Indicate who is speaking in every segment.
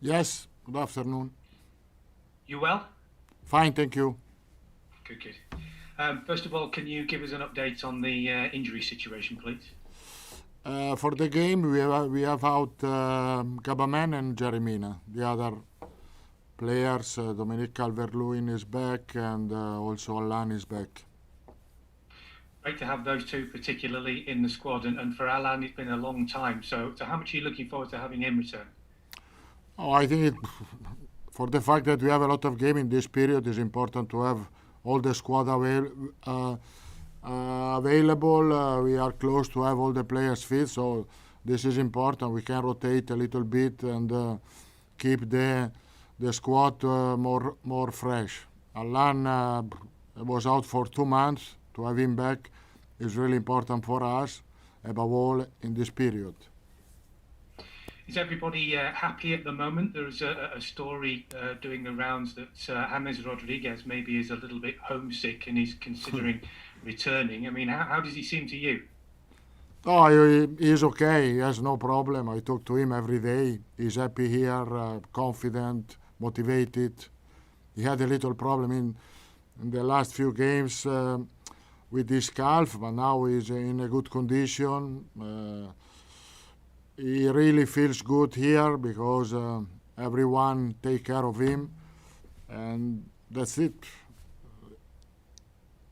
Speaker 1: Yes, good afternoon.
Speaker 2: You well?
Speaker 1: Fine, thank you.
Speaker 2: Good. First of all, can you give us an update on the injury situation, please?
Speaker 1: For the game, we have out Gabaman and Yerry Mina. The other players, Dominic Calvert-Lewin is back, and also Allan is back.
Speaker 2: Great to have those two particularly in the squad, and for Allan, it's been a long time. So how much are you looking forward to having him return?
Speaker 1: Oh, I think for the fact that we have a lot of game in this period, it's important to have all the squad available. We are close to have all the players fit, so this is important. We can rotate a little bit and keep the squad more fresh. Allan was out for 2 months. To have him back is really important for us, above all in this period.
Speaker 2: Is everybody happy at the moment? There's a story doing the rounds that James Rodriguez maybe is a little bit homesick and he's considering returning. I mean, how does he seem to you?
Speaker 1: Oh, he's okay. He has no problem. I talk to him every day. He's happy here, confident, motivated. He had a little problem in the last few games with his calf, but now he's in a good condition. He really feels good here because everyone take care of him, and that's it.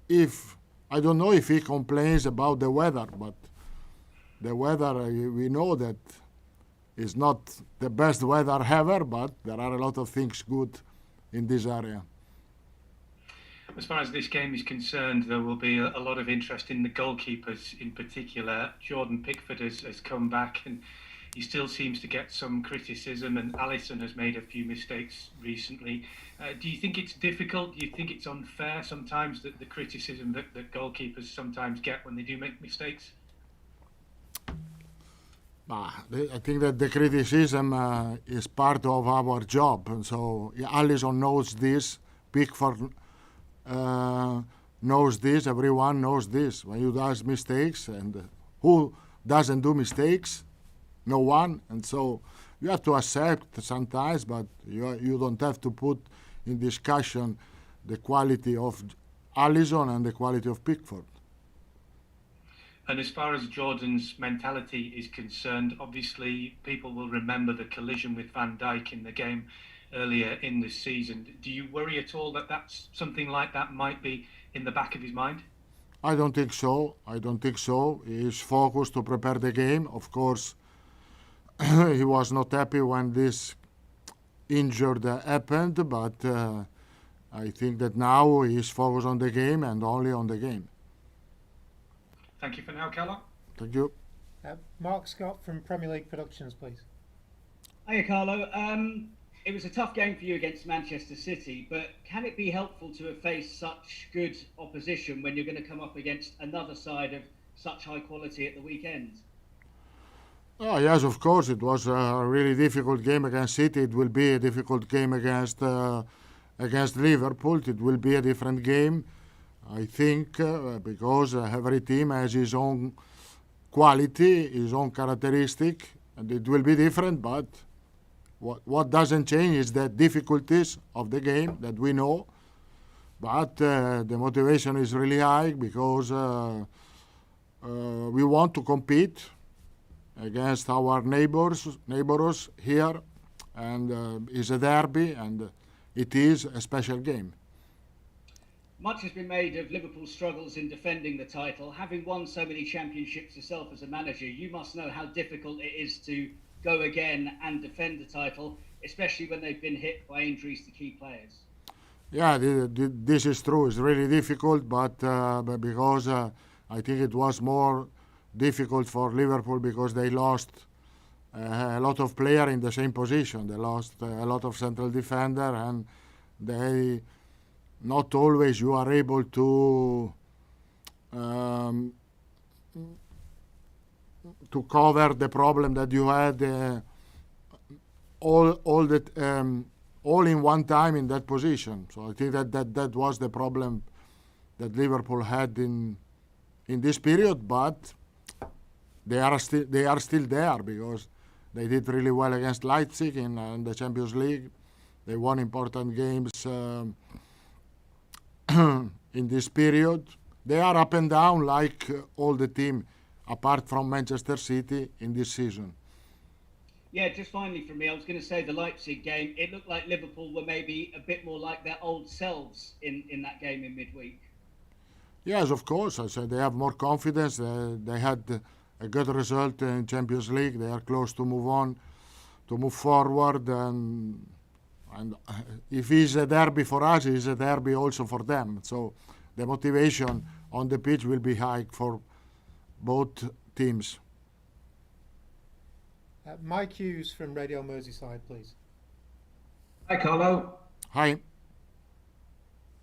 Speaker 1: If I don't know if he complains about the weather, but the weather we know that is not the best weather ever, but there are a lot of things good in this area.
Speaker 2: As far as this game is concerned, there will be a lot of interest in the goalkeepers in particular. Jordan Pickford has come back and he still seems to get some criticism, and Alisson has made a few mistakes recently. Do you think it's difficult? Do you think it's unfair sometimes, that the criticism that goalkeepers sometimes get when they do make mistakes?
Speaker 1: I think that the criticism is part of our job, and so Alisson knows this. Pickford knows this. Everyone knows this. When you do mistakes, and who doesn't do mistakes? No one. And so you have to accept sometimes, but you don't have to put in discussion the quality of Alisson and the quality of Pickford.
Speaker 2: And as far as Jordan's mentality is concerned, obviously people will remember the collision with Van Dijk in the game earlier in the season. Do you worry at all that something like that might be in the back of his mind?
Speaker 1: I don't think so. He is focused to prepare the game. Of course, he was not happy when this injury happened, but I think that now he is focused on the game and only on the game.
Speaker 2: Thank you for now, Carlo.
Speaker 1: Thank you.
Speaker 3: Mark Scott from Premier League Productions, please.
Speaker 4: Hiya, Carlo. It was a tough game for you against Manchester City, but can it be helpful to have faced such good opposition when you're going to come up against another side of such high quality at the weekend?
Speaker 1: Oh, yes, of course. It was a really difficult game against City. It will be a difficult game against Liverpool. It will be a different game, I think, because every team has his own quality, his own characteristic, and it will be different, but what doesn't change is the difficulties of the game that we know, but the motivation is really high because we want to compete against our neighbors here, and it's a derby, and it is a special game.
Speaker 4: Much has been made of Liverpool's struggles in defending the title. Having won so many championships yourself as a manager, you must know how difficult it is to go again and defend the title, especially when they've been hit by injuries to key players.
Speaker 1: Yeah, this is true. It's really difficult, but because I think it was more difficult for Liverpool because they lost a lot of players in the same position. They lost a lot of central defender, and they not always you are able to cover the problem that you had all in one time in that position. So I think that was the problem that Liverpool had in this period, but they are still there because They did really well against Leipzig in the Champions League. They won important games in this period. They are up and down like all the team, apart from Manchester City in this season.
Speaker 4: Yeah, just finally from me, I was going to say the Leipzig game, it looked like Liverpool were maybe a bit more like their old selves in that game in midweek.
Speaker 1: Yes, of course. I said they have more confidence. They had a good result in Champions League. They are close to move on, to move forward. And if it's a derby for us, it's a derby also for them. So the motivation on the pitch will be high for both teams.
Speaker 3: Mike Hughes from Radio Merseyside, please.
Speaker 5: Hi, Carlo.
Speaker 1: Hi.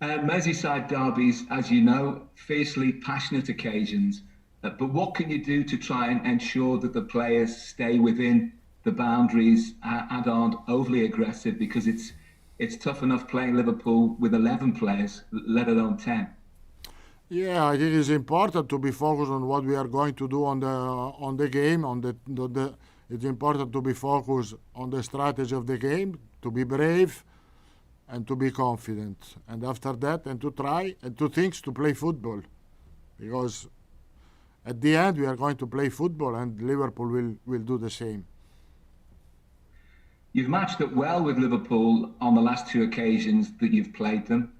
Speaker 5: Merseyside derbies, as you know, fiercely passionate occasions. But what can you do to try and ensure that the players stay within the boundaries and aren't overly aggressive? Because it's tough enough playing Liverpool with 11 players, let alone 10.
Speaker 1: Yeah, I think it's important to be focused on what we are going to do on the game. It's important to be focused on the strategy of the game, to be brave, and to be confident. And after that, and to try and to think to play football, because at the end we are going to play football, and Liverpool will do the same.
Speaker 5: You've matched up well with Liverpool on the last two occasions that you've played them,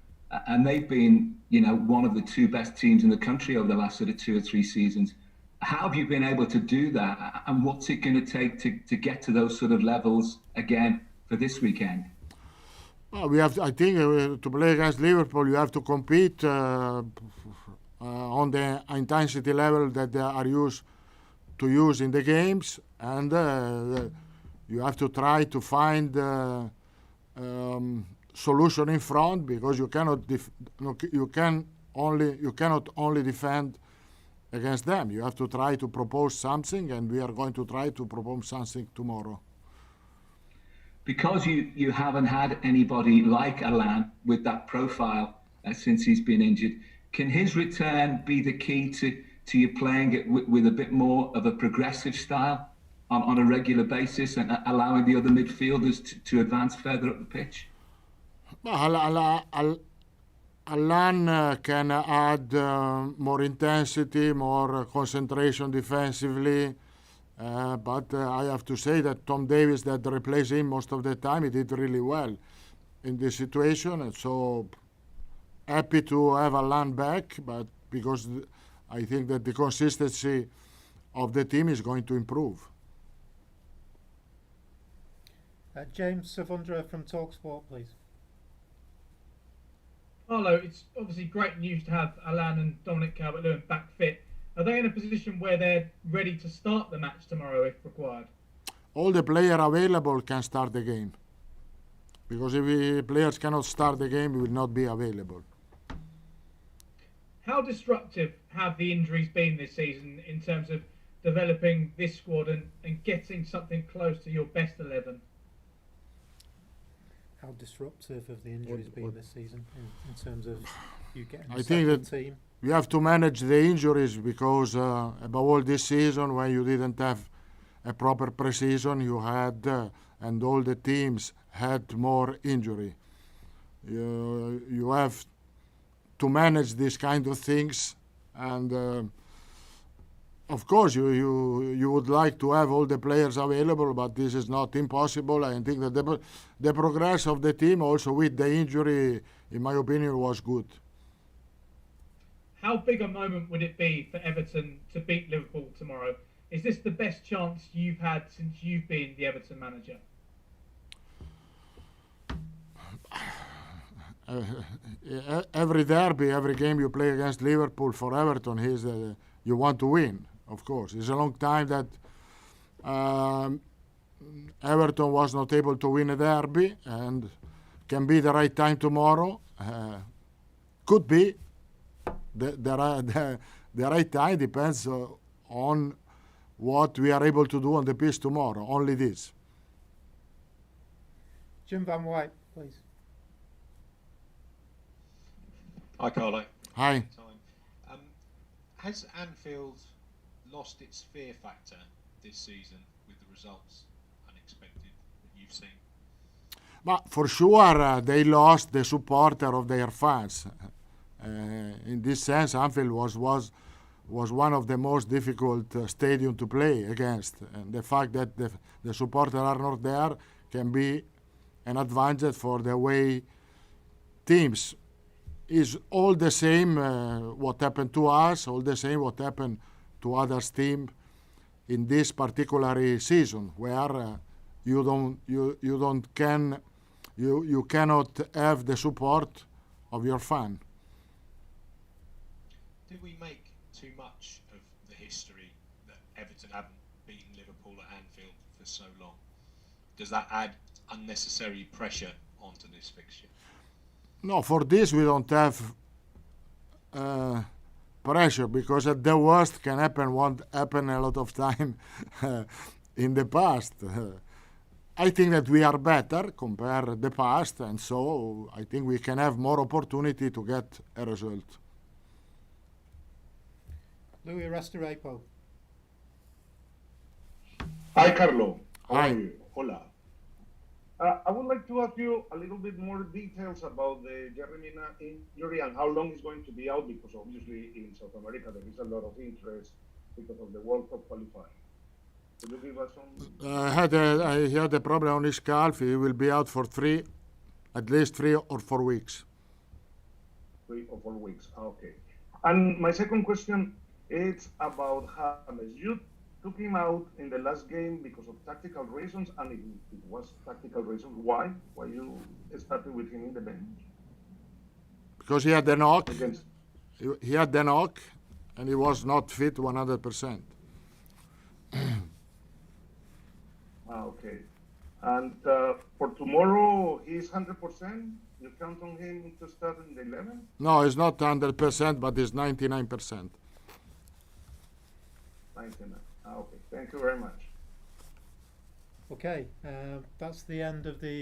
Speaker 5: and they've been, one of the two best teams in the country over the last sort of 2 or 3 seasons. How have you been able to do that, and what's it going to take to get to those sort of levels again for this weekend?
Speaker 1: Well, I think to play against Liverpool, you have to compete on the intensity level that they are used to use in the games, and you have to try to find solution in front, because you cannot only defend against them. You have to try to propose something, and we are going to try to propose something tomorrow.
Speaker 5: Because you haven't had anybody like Allan with that profile since he's been injured, can his return be the key to you playing it with a bit more of a progressive style on a regular basis and allowing the other midfielders to advance further up the pitch?
Speaker 1: Allan can add more intensity, more concentration defensively, but I have to say that Tom Davies, that replaced him most of the time, he did really well in this situation, and so happy to have Allan back, but because I think that the consistency of the team is going to improve.
Speaker 3: James Savundra from TalkSport, please.
Speaker 6: Carlo, it's obviously great news to have Allan and Dominic Calvert-Lewin back fit. Are they in a position where they're ready to start the match tomorrow if required?
Speaker 1: All the players available can start the game, because if the players cannot start the game, we will not be available.
Speaker 6: How disruptive have the injuries been this season in terms of developing this squad and getting something close to your best 11?
Speaker 3: How disruptive have the injuries been this season in terms of you getting
Speaker 1: I
Speaker 3: the
Speaker 1: think
Speaker 3: second
Speaker 1: that
Speaker 3: team?
Speaker 1: you have to manage the injuries, because above all this season, when you didn't have a proper pre-season, you had and all the teams had more injury. You have to manage these kind of things, and of course you would like to have all the players available, but this is not impossible. I think that the progress of the team also with the injury, in my opinion, was good.
Speaker 6: How big a moment would it be for Everton to beat Liverpool tomorrow? Is this the best chance you've had since you've been the Everton manager?
Speaker 1: Every derby, every game you play against Liverpool for Everton, you want to win, of course. It's a long time that Everton was not able to win a derby, and can be the right time tomorrow. Could be. The right time depends on what we are able to do on the pitch tomorrow. Only this.
Speaker 3: Jim Van White, please.
Speaker 7: Hi, Carlo.
Speaker 1: Hi.
Speaker 7: Has Anfield lost its fear factor this season with the results you've seen?
Speaker 1: But for sure, they lost the supporter of their fans. In this sense, Anfield was one of the most difficult stadium to play against. And the fact that the supporters are not there can be an advantage for the away teams. Is all the same what happened to us, all the same what happened to others team in this particular season, where you cannot have the support of your fan.
Speaker 7: Do we make too much of the history that Everton haven't beaten Liverpool at Anfield for so long? Does that add unnecessary pressure onto this fixture?
Speaker 1: No, for this we don't have pressure, because at the worst can happen, won't happen a lot of time in the past. I think that we are better compared to the past, and so I think we can have more opportunity to get a result.
Speaker 3: Louis Restorepo.
Speaker 8: Hi, Carlo. How
Speaker 1: Hi.
Speaker 8: are you? Hola. I would like to ask you a little bit more details about the Yerry Mina injury and how long he's going to be out, because obviously in South America there is a lot of interest because of the World Cup qualifying. Could you give us some?
Speaker 1: He had a problem on his calf. He will be out for at least 3 or 4 weeks.
Speaker 8: 3 or 4 weeks. Okay. And my second question is about James. You took him out in the last game because of tactical reasons, and it was tactical reasons. Why? Why you started with him in the bench?
Speaker 1: Because he had the knock.
Speaker 8: Against.
Speaker 1: He had the knock, and he was not fit 100%.
Speaker 8: Okay. And for tomorrow, he's 100%? You count on him to start in the 11?
Speaker 1: No, it's not 100%, but it's 99%.
Speaker 8: 99. Okay. Thank you very much.
Speaker 3: Okay, that's the end of the